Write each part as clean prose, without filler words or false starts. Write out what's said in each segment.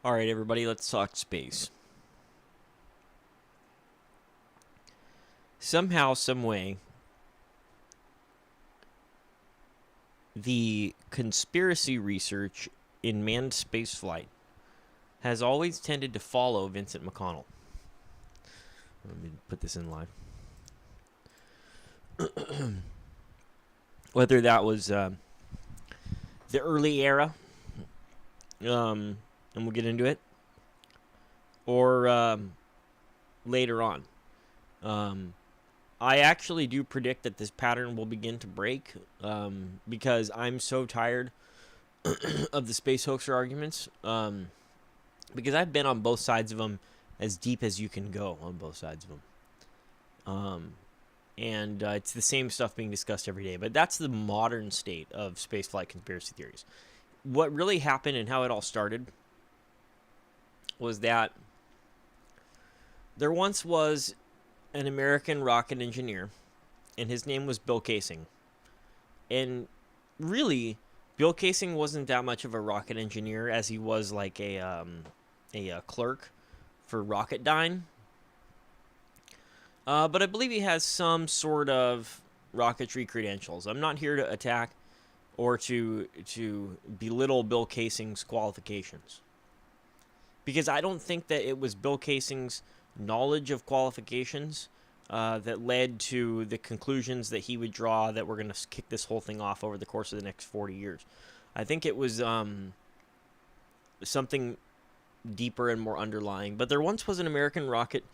All right, everybody, let's talk space. Somehow, some way, the conspiracy research in manned spaceflight has always tended to follow Vincent McConnell. Let me put this in live. Whether that was the early era, and we'll get into it, or later on. I actually do predict that this pattern will begin to break because I'm so tired of the space hoaxer arguments because I've been on both sides of them as deep as you can go on both sides of them. And it's the same stuff being discussed every day. But that's the modern state of spaceflight conspiracy theories. What really happened and how it all started was that there once was an American rocket engineer, and his name was Bill Kaysing. And really, Bill Kaysing wasn't that much of a rocket engineer as he was like a clerk for Rocketdyne. But I believe he has some sort of rocketry credentials. I'm not here to attack or to belittle Bill Kaysing's qualifications, because I don't think that it was Bill Kaysing's knowledge of qualifications that led to the conclusions that he would draw that we're going to kick this whole thing off over the course of the next 40 years. I think it was something deeper and more underlying. But there once was an American rocket,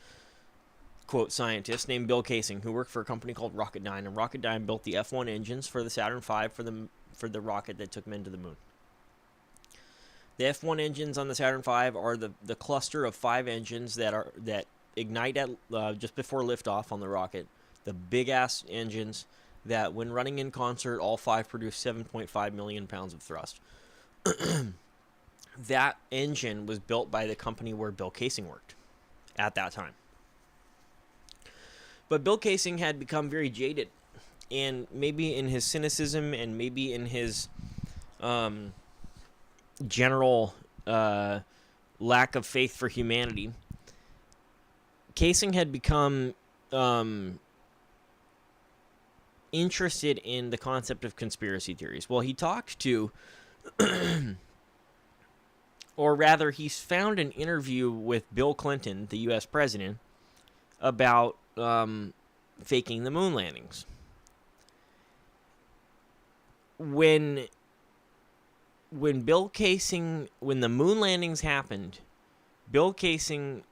quote, scientist named Bill Kaysing who worked for a company called Rocketdyne, and Rocketdyne built the F-1 engines for the Saturn V for the rocket that took men to the moon. The F-1 engines on the Saturn V are the cluster of 5 engines that ignite at just before liftoff on the rocket. The big-ass engines that, when running in concert, all 5 produce 7.5 million pounds of thrust. That engine was built by the company where Bill Kaysing worked at that time. But Bill Kaysing had become very jaded, and maybe in his cynicism and maybe in his general lack of faith for humanity, Kaysing had become interested in the concept of conspiracy theories. Well, he talked to, or rather, he's found an interview with Bill Clinton, the U.S. president, about faking the moon landings. When Bill Kaysing, when the moon landings happened, Bill Kaysing,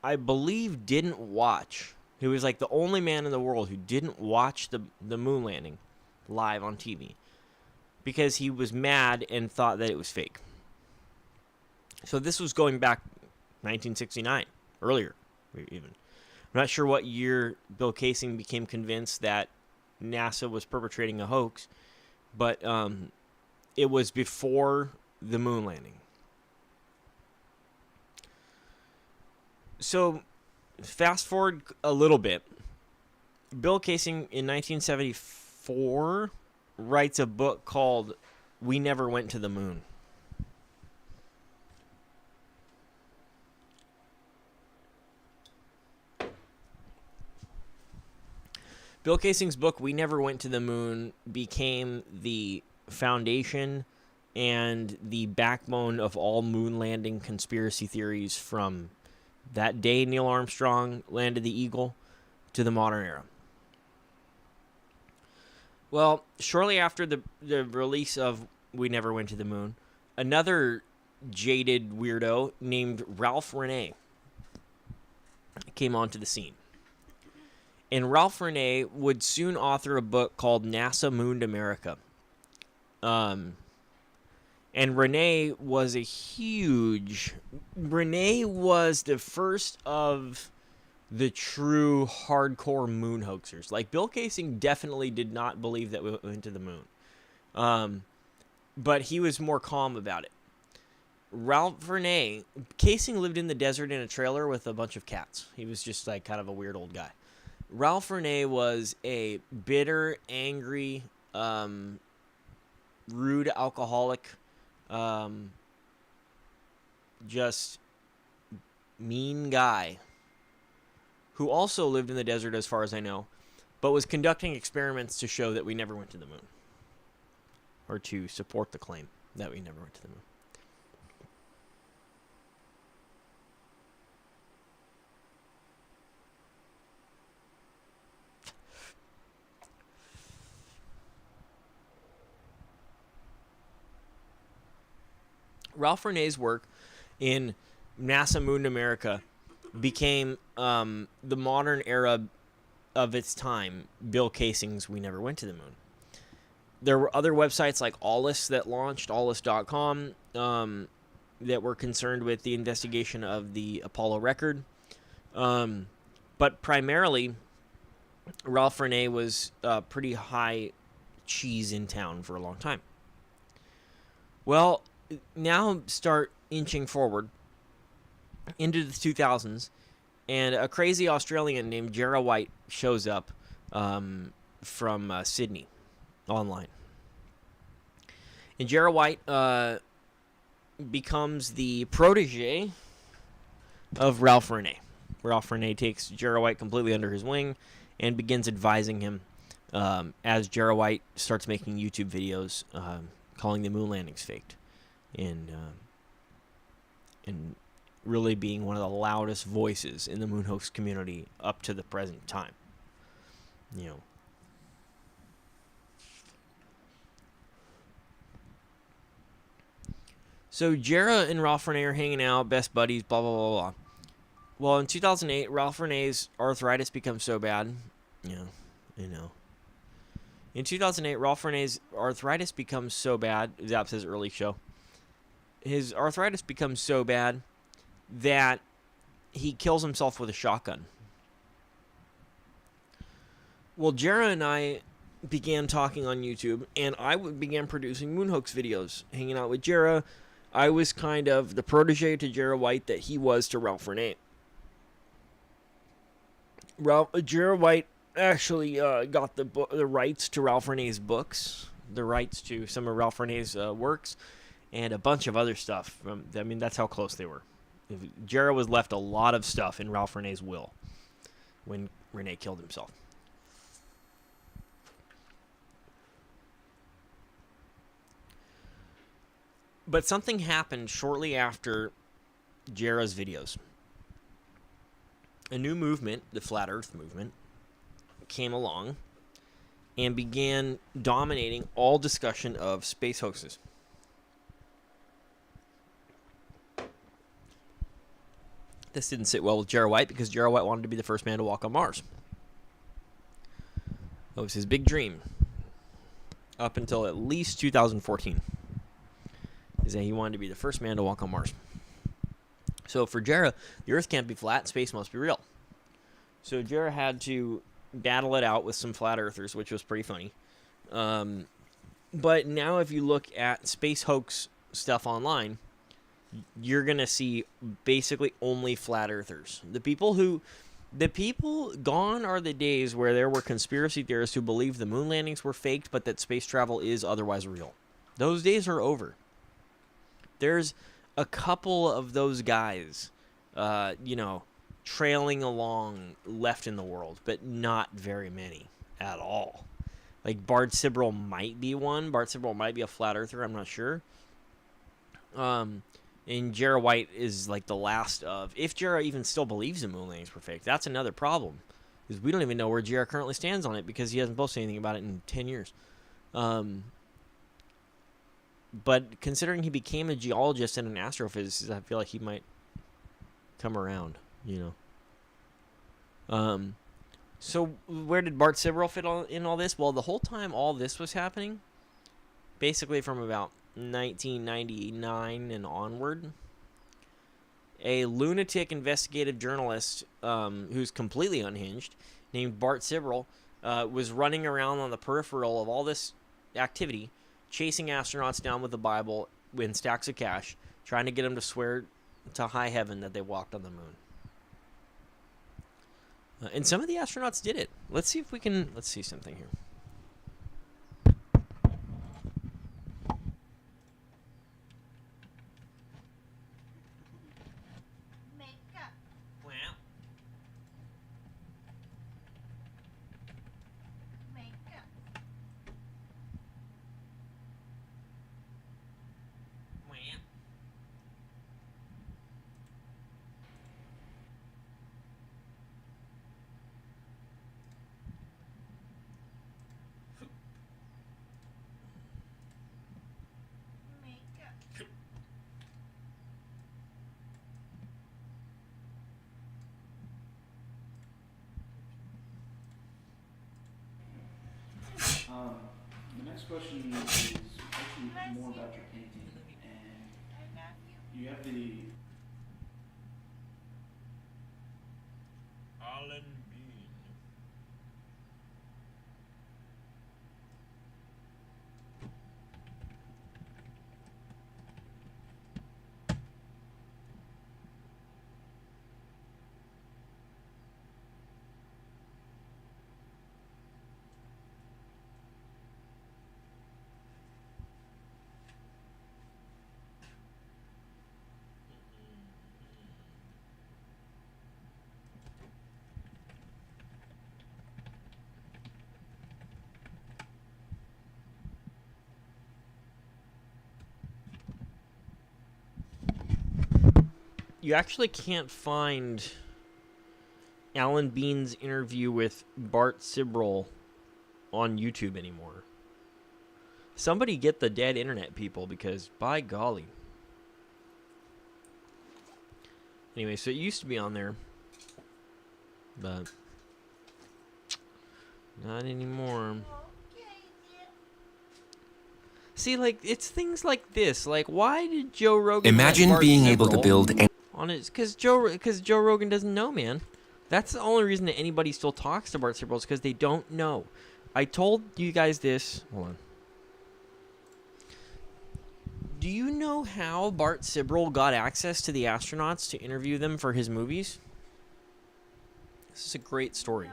I believe, didn't watch. He was like the only man in the world who didn't watch the moon landing live on TV because he was mad and thought that it was fake. So this was going back 1969, earlier even. I'm not sure what year Bill Kaysing became convinced that NASA was perpetrating a hoax, but it was before the moon landing. So, fast forward a little bit. Bill Kaysing in 1974 writes a book called "We Never Went to the Moon." Bill Kaysing's book, "We Never Went to the Moon," became the foundation and the backbone of all moon landing conspiracy theories from that day Neil Armstrong landed the Eagle to the modern era. Well, shortly after the release of "We Never Went to the Moon," another jaded weirdo named Ralph Renee came onto the scene. And Ralph Renee would soon author a book called "NASA Mooned America." And Renee was Renee was the first of the true hardcore moon hoaxers. Like, Bill Kaysing definitely did not believe that we went to the moon. But he was more calm about it. Ralph Renee, Kaysing lived in the desert in a trailer with a bunch of cats. He was just like kind of a weird old guy. Ralph Renee was a bitter, angry, rude, alcoholic, just mean guy who also lived in the desert, as far as I know, but was conducting experiments to show that we never went to the moon, or to support the claim that we never went to the moon. Ralph Renee's work in NASA Moon America became the modern era of its time, Bill Casing's We Never Went to the Moon. There were other websites like Aulis that launched, Aulis.com, that were concerned with the investigation of the Apollo record. But primarily, Ralph Renee was pretty high cheese in town for a long time. Well, now start inching forward into the 2000s, and a crazy Australian named Jarrah White shows up from Sydney online. And Jarrah White becomes the protege of Ralph Renee. Ralph Renee takes Jarrah White completely under his wing and begins advising him as Jarrah White starts making YouTube videos calling the moon landings faked. And really being one of the loudest voices in the moon hoax community up to the present time. You know. So Jarrah and Ralph Renee are hanging out, best buddies, blah, blah, blah, blah. Well, in 2008, Ralph Renee's arthritis becomes so bad. You know. In 2008, Ralph Renee's arthritis becomes so bad. That's his early show. His arthritis becomes so bad that he kills himself with a shotgun. Well, Jarrah and I began talking on YouTube, and I began producing moon hoax videos, hanging out with Jarrah. I was kind of the protege to Jarrah White that he was to Ralph Renee. Jarrah White actually got the rights to Ralph Renee's books, the rights to some of Ralph Renee's works, and a bunch of other stuff. That's how close they were. Jarrah was left a lot of stuff in Ralph Renee's will when Renee killed himself. But something happened shortly after Jarrah's videos. A new movement, the Flat Earth movement, came along and began dominating all discussion of space hoaxes. This didn't sit well with Jarrah White because Jarrah White wanted to be the first man to walk on Mars. That was his big dream. Up until at least 2014. Is that he wanted to be the first man to walk on Mars. So for Jarrah, the Earth can't be flat, space must be real. So Jarrah had to battle it out with some flat earthers, which was pretty funny. But now if you look at space hoax stuff online, you're going to see basically only flat earthers. The people gone are the days where there were conspiracy theorists who believed the moon landings were faked, but that space travel is otherwise real. Those days are over. There's a couple of those guys, trailing along left in the world, but not very many at all. Like Bart Sibrel might be one. Bart Sibrel might be a flat earther. I'm not sure. And Jarrah White is like the last of... If Jarrah even still believes the moon landings were fake, that's another problem. Because we don't even know where Jarrah currently stands on it because he hasn't posted anything about it in 10 years. But considering he became a geologist and an astrophysicist, I feel like he might come around, So where did Bart Sibrel fit in all this? Well, the whole time all this was happening, basically from about 1999 and onward, a lunatic investigative journalist who's completely unhinged, named Bart Sibrel, was running around on the peripheral of all this activity, chasing astronauts down with the Bible in stacks of cash, trying to get them to swear to high heaven that they walked on the moon. And some of the astronauts did it. Let's see something here. Um, the next question is actually more about your painting, and you have the. Alan Bean. You actually can't find Alan Bean's interview with Bart Sibrel on YouTube anymore. Somebody get the dead internet, people, because by golly. Anyway, so it used to be on there, but not anymore. See, like, it's things like this. Like, why did Joe Rogan let Imagine Bart being able to Sibrel build on it? Because Joe Rogan doesn't know, man. That's the only reason that anybody still talks to Bart Sibrel is because they don't know. I told you guys this. Hold on. Do you know how Bart Sibrel got access to the astronauts to interview them for his movies? This is a great story.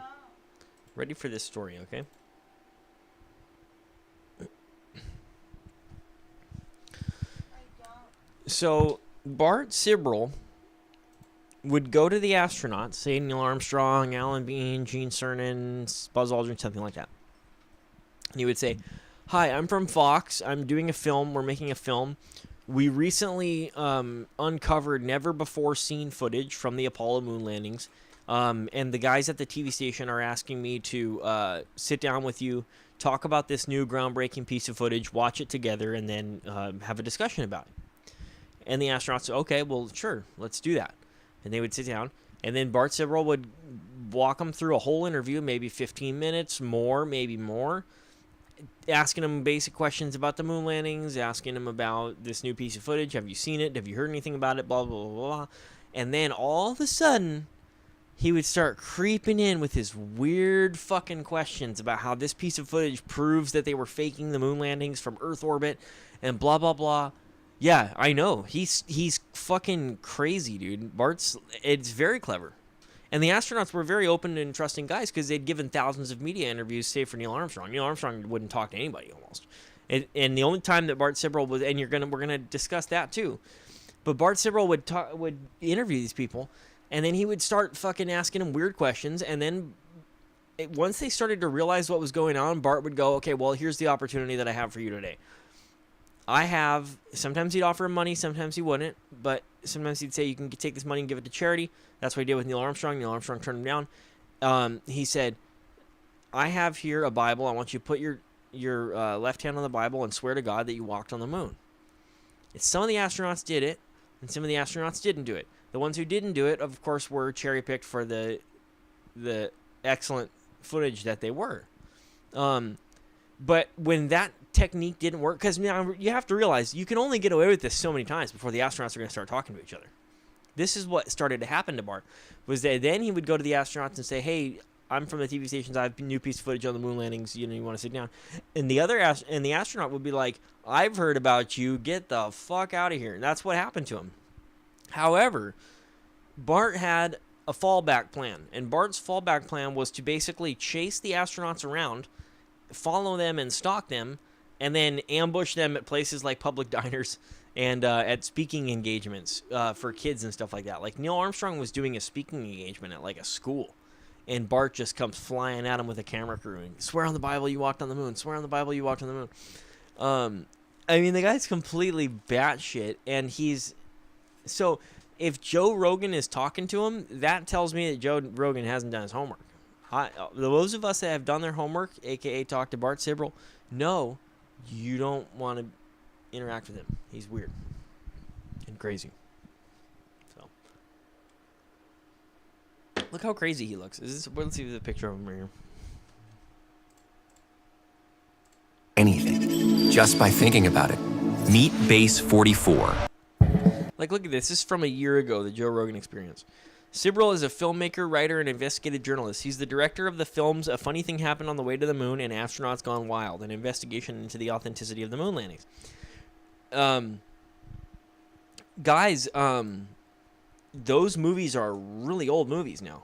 Ready for this story, okay? So, Bart Sibrel would go to the astronauts, say Neil Armstrong, Alan Bean, Gene Cernan, Buzz Aldrin, something like that. And he would say, "Hi, I'm from Fox. I'm doing a film. We're making a film. We recently uncovered never-before-seen footage from the Apollo moon landings. And the guys at the TV station are asking me to sit down with you, talk about this new groundbreaking piece of footage, watch it together, and then have a discussion about it." And the astronauts said, "Okay, well, sure, let's do that." And they would sit down, and then Bart Sibrel would walk them through a whole interview, maybe 15 minutes, more, maybe more, asking them basic questions about the moon landings, asking them about this new piece of footage. Have you seen it? Have you heard anything about it? Blah, blah, blah, blah. And then all of a sudden, he would start creeping in with his weird fucking questions about how this piece of footage proves that they were faking the moon landings from Earth orbit and blah, blah, blah. Yeah, I know. He's fucking crazy, dude. It's very clever. And the astronauts were very open and trusting guys because they'd given thousands of media interviews, save for Neil Armstrong. Neil Armstrong wouldn't talk to anybody almost. And the only time that Bart Sibrel was, and we're gonna discuss that too. But Bart Sibrel would interview these people, and then he would start fucking asking them weird questions, and then once they started to realize what was going on, Bart would go, "Okay, well, here's the opportunity that I have for you today. Sometimes he'd offer him money, sometimes he wouldn't, but sometimes he'd say, you can take this money and give it to charity." That's what he did with Neil Armstrong. Neil Armstrong turned him down. He said, "I have here a Bible. I want you to put your left hand on the Bible and swear to God that you walked on the moon." And some of the astronauts did it, and some of the astronauts didn't do it. The ones who didn't do it, of course, were cherry-picked for the excellent footage that they were. But when that technique didn't work, because now you have to realize you can only get away with this so many times before the astronauts are going to start talking to each other. This is what started to happen to Bart, was that then he would go to the astronauts and say, "Hey, I'm from the TV stations. I have a new piece of footage on the moon landings. You want to sit down?" And the astronaut would be like, "I've heard about you. Get the fuck out of here." And that's what happened to him. However, Bart had a fallback plan, and Bart's fallback plan was to basically chase the astronauts around, follow them and stalk them, and then ambush them at places like public diners and at speaking engagements for kids and stuff like that. Like Neil Armstrong was doing a speaking engagement at like a school, and Bart just comes flying at him with a camera crew and, "Swear on the Bible you walked on the moon. Swear on the Bible you walked on the moon." I mean, the guy's completely batshit, and so if Joe Rogan is talking to him, that tells me that Joe Rogan hasn't done his homework. Those of us that have done their homework, aka talk to Bart Sibrel, know you don't want to interact with him. He's weird and crazy. So look how crazy he looks. Let's see the picture of him right here. anything just by thinking about it. Meet Base 44. Like, look at this. This is from a year ago, the Joe Rogan Experience. Sibrel is a filmmaker, writer, and investigative journalist. He's the director of the films A Funny Thing Happened on the Way to the Moon and Astronauts Gone Wild, an investigation into the authenticity of the moon landings. Guys, those movies are really old movies now.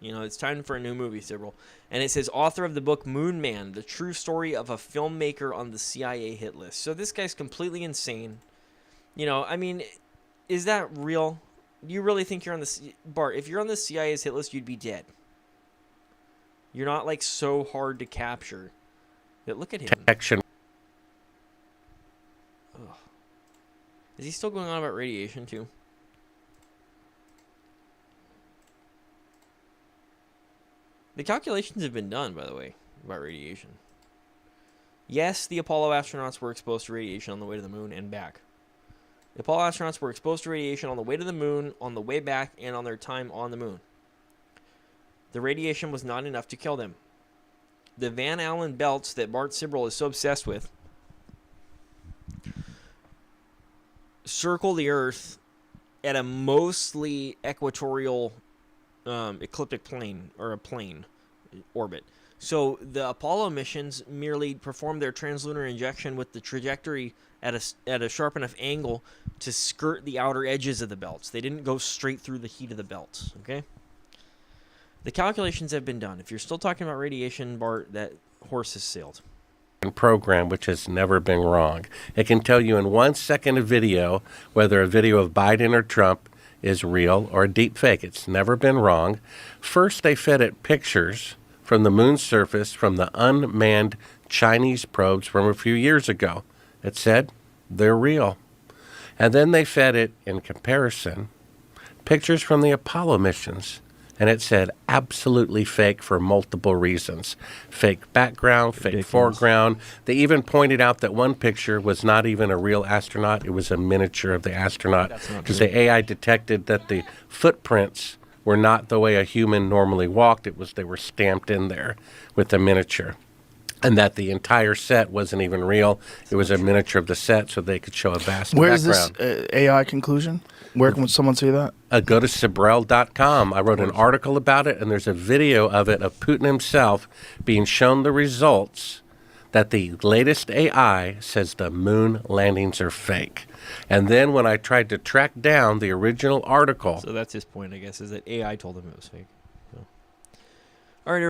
You know, it's time for a new movie, Sibrel. And it says, author of the book Moon Man, the true story of a filmmaker on the CIA hit list. So this guy's completely insane. You know, I mean, is that real? Do you really think you're on the... Bart, if you're on the CIA's hit list, you'd be dead. You're not, like, so hard to capture. But look at him. Action. Ugh. Is he still going on about radiation, too? The calculations have been done, by the way, about radiation. Yes, the Apollo astronauts were exposed to radiation on the way to the moon and back. The Apollo astronauts were exposed to radiation on the way to the moon, on the way back, and on their time on the moon. The radiation was not enough to kill them. The Van Allen belts that Bart Sibrel is so obsessed with circle the Earth at a mostly equatorial ecliptic plane, or a plane orbit. So the Apollo missions merely performed their translunar injection with the trajectory at a sharp enough angle to skirt the outer edges of the belts. They didn't go straight through the heat of the belts, okay? The calculations have been done. If you're still talking about radiation, Bart, that horse has sailed. Program which has never been wrong. It can tell you in 1 second of video whether a video of Biden or Trump is real or a deep fake. It's never been wrong. First, they fed it pictures from the moon's surface from the unmanned Chinese probes from a few years ago. It said they're real. And then they fed it, in comparison, pictures from the Apollo missions. And it said absolutely fake for multiple reasons. Fake background, fake foreground. They even pointed out that one picture was not even a real astronaut. It was a miniature of the astronaut. Because the AI detected that the footprints were not the way a human normally walked. They were stamped in there with a miniature. And that the entire set wasn't even real. It was a miniature of the set so they could show a vast Where background. is this AI conclusion? Where can someone see that? Go to Sibrel.com. I wrote an article about it, and there's a video of it of Putin himself being shown the results that the latest AI says the moon landings are fake. And then when I tried to track down the original article... So that's his point, I guess, is that AI told him it was fake.